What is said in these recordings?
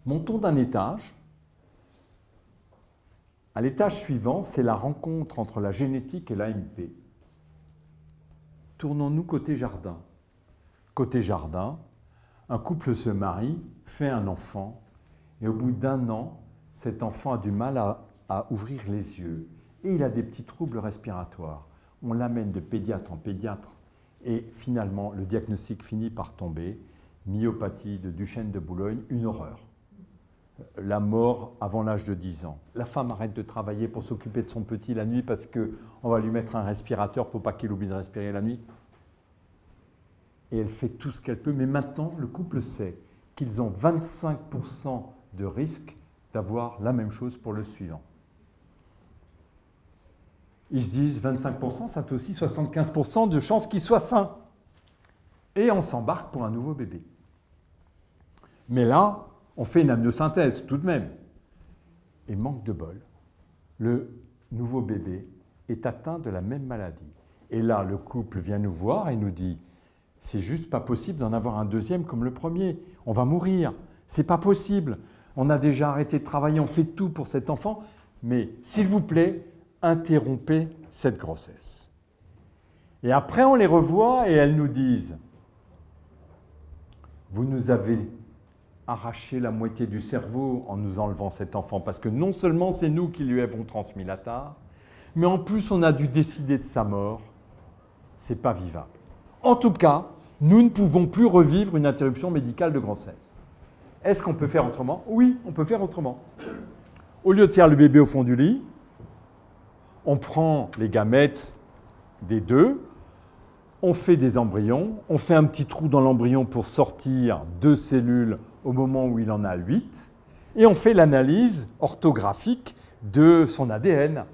Montons d'un étage. À l'étage suivant, c'est la rencontre entre la génétique et l'AMP. Tournons-nous côté jardin. Côté jardin, un couple se marie, fait un enfant, et au bout d'un an, cet enfant a du mal à ouvrir les yeux. Et il a des petits troubles respiratoires. On l'amène de pédiatre en pédiatre, et finalement, le diagnostic finit par tomber. Myopathie de Duchenne de Boulogne, une horreur. La mort avant l'âge de 10 ans. La femme arrête de travailler pour s'occuper de son petit la nuit parce qu'on va lui mettre un respirateur pour pas qu'il oublie de respirer la nuit. Et elle fait tout ce qu'elle peut, mais maintenant, le couple sait qu'ils ont 25% de risque d'avoir la même chose pour le suivant. Ils se disent 25%, ça fait aussi 75% de chances qu'il soit sain. Et on s'embarque pour un nouveau bébé. Mais là, on fait une amniosynthèse tout de même. Et manque de bol, le nouveau bébé est atteint de la même maladie. Et là, le couple vient nous voir et nous dit « C'est juste pas possible d'en avoir un deuxième comme le premier. On va mourir. C'est pas possible. On a déjà arrêté de travailler, on fait tout pour cet enfant. Mais s'il vous plaît, interrompez cette grossesse. » Et après, on les revoit et elles nous disent « Vous nous avez arraché la moitié du cerveau en nous enlevant cet enfant, parce que non seulement c'est nous qui lui avons transmis la tare, mais en plus on a dû décider de sa mort. C'est pas vivable. En tout cas, nous ne pouvons plus revivre une interruption médicale de grossesse. Est-ce qu'on peut faire autrement? Oui, on peut faire autrement. Au lieu de faire le bébé au fond du lit, on prend les gamètes des deux, on fait des embryons, on fait un petit trou dans l'embryon pour sortir 2 cellules au moment où il en a 8, et on fait l'analyse orthographique de son ADN.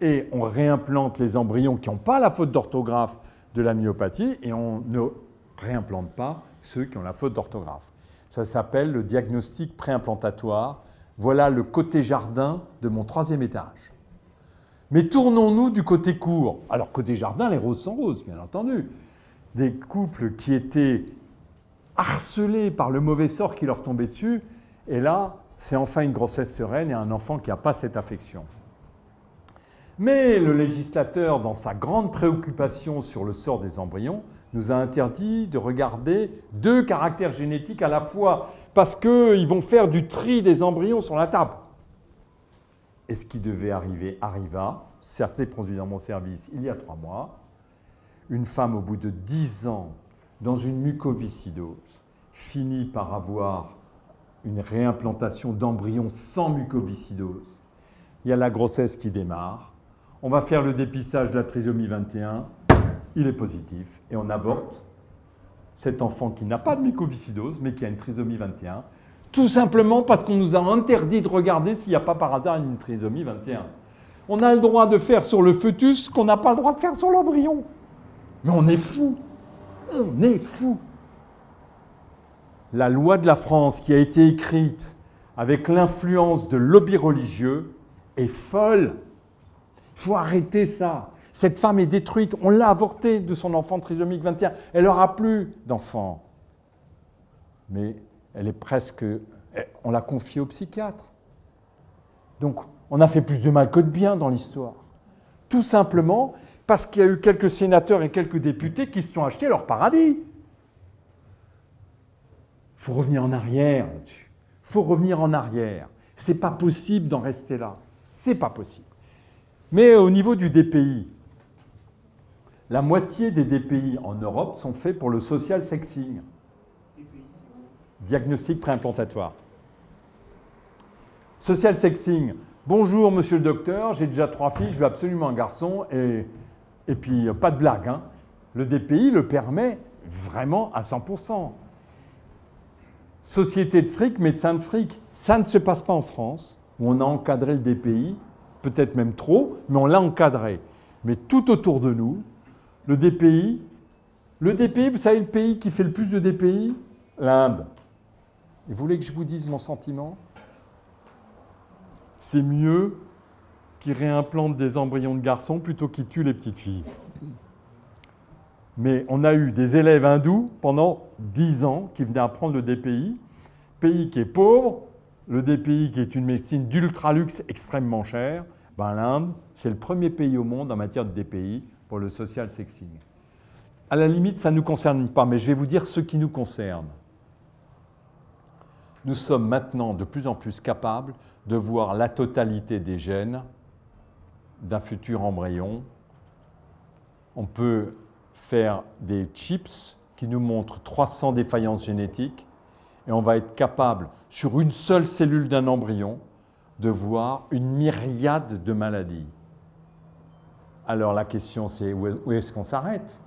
Et on réimplante les embryons qui n'ont pas la faute d'orthographe de la myopathie, et on ne réimplante pas ceux qui ont la faute d'orthographe. Ça s'appelle le diagnostic préimplantatoire. Voilà le côté jardin de mon 3e étage. Mais tournons-nous du côté court. Alors, côté jardin, les roses sont roses, bien entendu. Des couples qui étaient harcelés par le mauvais sort qui leur tombait dessus, et là, c'est enfin une grossesse sereine et un enfant qui n'a pas cette affection. Mais le législateur, dans sa grande préoccupation sur le sort des embryons, nous a interdit de regarder 2 caractères génétiques à la fois, parce qu'ils vont faire du tri des embryons sur la table. Et ce qui devait arriver arriva. Ça s'est produit dans mon service il y a 3 mois. Une femme, au bout de 10 ans, dans une mucoviscidose, finit par avoir une réimplantation d'embryons sans mucoviscidose. Il y a la grossesse qui démarre. On va faire le dépistage de la trisomie 21. Il est positif et on avorte cet enfant qui n'a pas de mucoviscidose, mais qui a une trisomie 21, tout simplement parce qu'on nous a interdit de regarder s'il n'y a pas par hasard une trisomie 21. On a le droit de faire sur le fœtus ce qu'on n'a pas le droit de faire sur l'embryon. Mais on est fou. On est fou. La loi de la France qui a été écrite avec l'influence de lobbies religieux est folle. Il faut arrêter ça. Cette femme est détruite. On l'a avortée de son enfant trisomique 21. Elle n'aura plus d'enfant. Mais elle est presque... On l'a confiée au psychiatre. Donc, on a fait plus de mal que de bien dans l'histoire. Tout simplement parce qu'il y a eu quelques sénateurs et quelques députés qui se sont achetés leur paradis. Il faut revenir en arrière là-dessus. Il faut revenir en arrière. Ce n'est pas possible d'en rester là. Ce n'est pas possible. Mais au niveau du DPI, la moitié des DPI en Europe sont faits pour le social sexing. Diagnostic préimplantatoire. Social sexing. Bonjour, monsieur le docteur, j'ai déjà 3 filles, je veux absolument un garçon. Et puis, pas de blague, hein. Le DPI le permet vraiment à 100%. Société de fric, médecin de fric. Ça ne se passe pas en France, où on a encadré le DPI, peut-être même trop, mais on l'a encadré. Mais tout autour de nous, le DPI, vous savez le pays qui fait le plus de DPI? L'Inde. Et vous voulez que je vous dise mon sentiment? C'est mieux qu'ils réimplantent des embryons de garçons plutôt qu'ils tuent les petites filles. Mais on a eu des élèves hindous pendant 10 ans qui venaient apprendre le DPI, pays qui est pauvre, le DPI qui est une médecine d'ultra-luxe extrêmement chère, ben l'Inde, c'est le premier pays au monde en matière de DPI pour le social sexing. À la limite, ça ne nous concerne pas, mais je vais vous dire ce qui nous concerne. Nous sommes maintenant de plus en plus capables de voir la totalité des gènes d'un futur embryon. On peut faire des chips qui nous montrent 300 défaillances génétiques et on va être capable, sur une seule cellule d'un embryon, de voir une myriade de maladies. Alors la question c'est où est-ce qu'on s'arrête?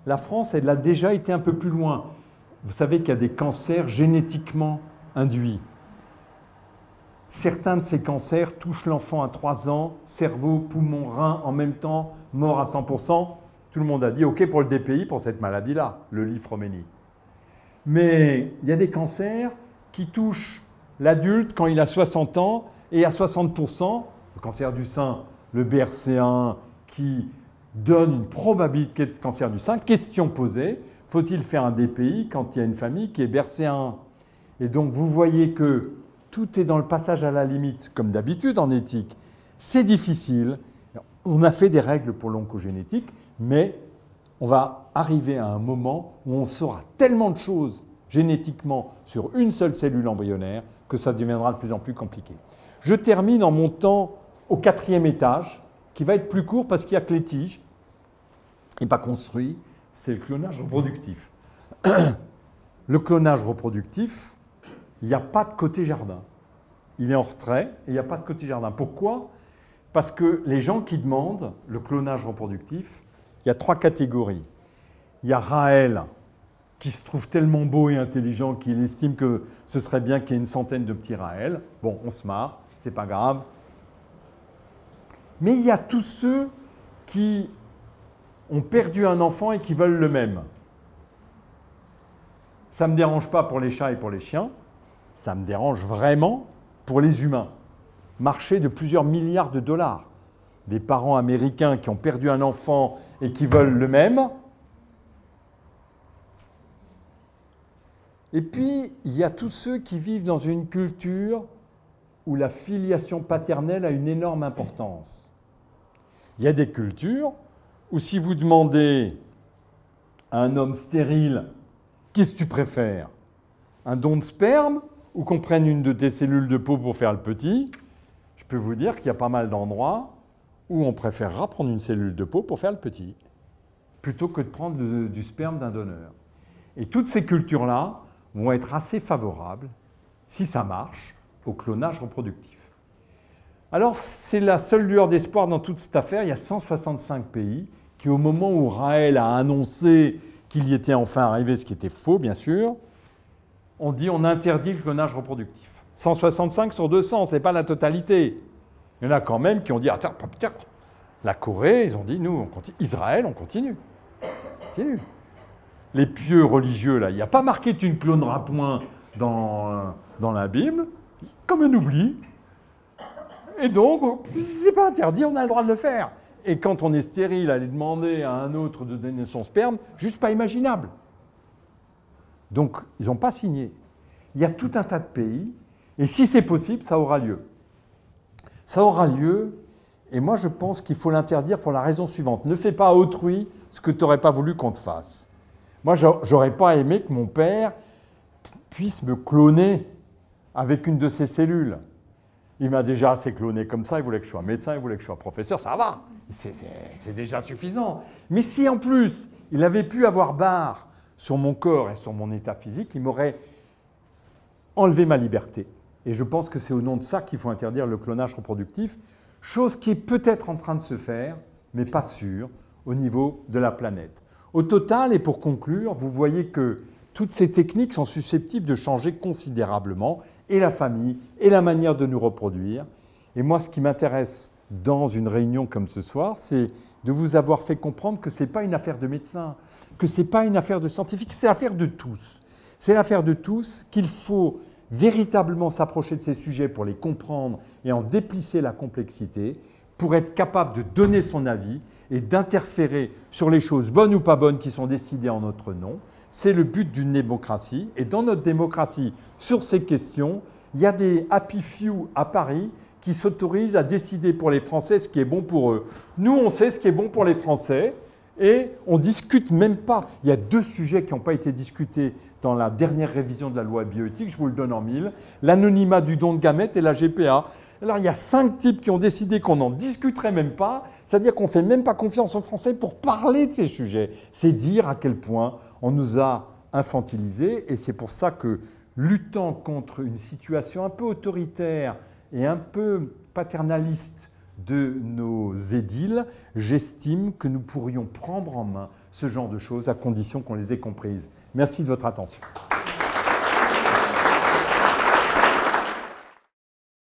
La France, elle a déjà été un peu plus loin. Vous savez qu'il y a des cancers génétiquement induits. Certains de ces cancers touchent l'enfant à 3 ans, cerveau, poumon, rein en même temps, mort à 100%. Tout le monde a dit OK pour le DPI pour cette maladie-là, le Lifroménie. Mais il y a des cancers qui touchent l'adulte quand il a 60 ans et à 60%, le cancer du sein, le BRCA1 qui donne une probabilité de cancer du sein. Question posée, faut-il faire un DPI quand il y a une famille qui est BRCA1? Et donc vous voyez que tout est dans le passage à la limite, comme d'habitude en éthique. C'est difficile. On a fait des règles pour l'oncogénétique, mais on va arriver à un moment où on saura tellement de choses génétiquement sur une seule cellule embryonnaire que ça deviendra de plus en plus compliqué. Je termine en montant au 4e étage, qui va être plus court parce qu'il n'y a que les tiges, et pas construit, c'est le clonage reproductif. Le clonage reproductif, il n'y a pas de côté jardin. Il est en retrait et il n'y a pas de côté jardin. Pourquoi? Parce que les gens qui demandent le clonage reproductif, il y a 3 catégories. Il y a Raël, qui se trouve tellement beau et intelligent qu'il estime que ce serait bien qu'il y ait une centaine de petits Raël. Bon, on se marre, c'est pas grave. Mais il y a tous ceux qui ont perdu un enfant et qui veulent le même. Ça ne me dérange pas pour les chats et pour les chiens, ça me dérange vraiment pour les humains. Marché de plusieurs milliards de dollars. Des parents américains qui ont perdu un enfant et qui veulent le même. Et puis, il y a tous ceux qui vivent dans une culture où la filiation paternelle a une énorme importance. Il y a des cultures où si vous demandez à un homme stérile « Qu'est-ce que tu préfères? Un don de sperme ou qu'on prenne une de tes cellules de peau pour faire le petit ?» Je peux vous dire qu'il y a pas mal d'endroits où on préférera prendre une cellule de peau pour faire le petit, plutôt que de prendre du sperme d'un donneur. Et toutes ces cultures-là vont être assez favorables, si ça marche, au clonage reproductif. Alors, c'est la seule lueur d'espoir dans toute cette affaire. Il y a 165 pays qui, au moment où Raël a annoncé qu'il y était enfin arrivé, ce qui était faux, bien sûr, ont dit on interdit le clonage reproductif. 165 sur 200, ce n'est pas la totalité. Il y en a quand même qui ont dit « Attends, la Corée, ils ont dit « Nous, on continue. Israël, on continue. » Continue. Les pieux religieux, là, il n'y a pas marqué « Tu ne cloneras point » dans la Bible, comme un oubli. Et donc, ce n'est pas interdit, on a le droit de le faire. Et quand on est stérile, aller demander à un autre de donner son sperme, juste pas imaginable. Donc, ils n'ont pas signé. Il y a tout un tas de pays, et si c'est possible, ça aura lieu. Ça aura lieu, et moi je pense qu'il faut l'interdire pour la raison suivante. Ne fais pas à autrui ce que tu n'aurais pas voulu qu'on te fasse. Moi, j'aurais pas aimé que mon père puisse me cloner avec une de ses cellules. Il m'a déjà assez cloné comme ça, il voulait que je sois médecin, il voulait que je sois professeur, ça va, c'est déjà suffisant. Mais si en plus, il avait pu avoir barre sur mon corps et sur mon état physique, il m'aurait enlevé ma liberté. Et je pense que c'est au nom de ça qu'il faut interdire le clonage reproductif, chose qui est peut-être en train de se faire, mais pas sûre, au niveau de la planète. Au total, et pour conclure, vous voyez que toutes ces techniques sont susceptibles de changer considérablement et la famille, et la manière de nous reproduire. Et moi, ce qui m'intéresse dans une réunion comme ce soir, c'est de vous avoir fait comprendre que ce n'est pas une affaire de médecins, que ce n'est pas une affaire de scientifiques, c'est l'affaire de tous. C'est l'affaire de tous qu'il faut véritablement s'approcher de ces sujets pour les comprendre et en déplisser la complexité, pour être capable de donner son avis et d'interférer sur les choses bonnes ou pas bonnes qui sont décidées en notre nom. C'est le but d'une démocratie. Et dans notre démocratie, sur ces questions, Il y a des happy few à Paris qui s'autorisent à décider pour les Français ce qui est bon pour eux. Nous, on sait ce qui est bon pour les Français et on ne discute même pas. Il y a 2 sujets qui n'ont pas été discutés dans la dernière révision de la loi bioéthique, je vous le donne en mille, l'anonymat du don de gamètes et la GPA. Alors il y a 5 types qui ont décidé qu'on n'en discuterait même pas, c'est-à-dire qu'on ne fait même pas confiance aux Français pour parler de ces sujets. C'est dire à quel point on nous a infantilisés et c'est pour ça que luttant contre une situation un peu autoritaire et un peu paternaliste de nos édiles, j'estime que nous pourrions prendre en main ce genre de choses à condition qu'on les ait comprises. Merci de votre attention.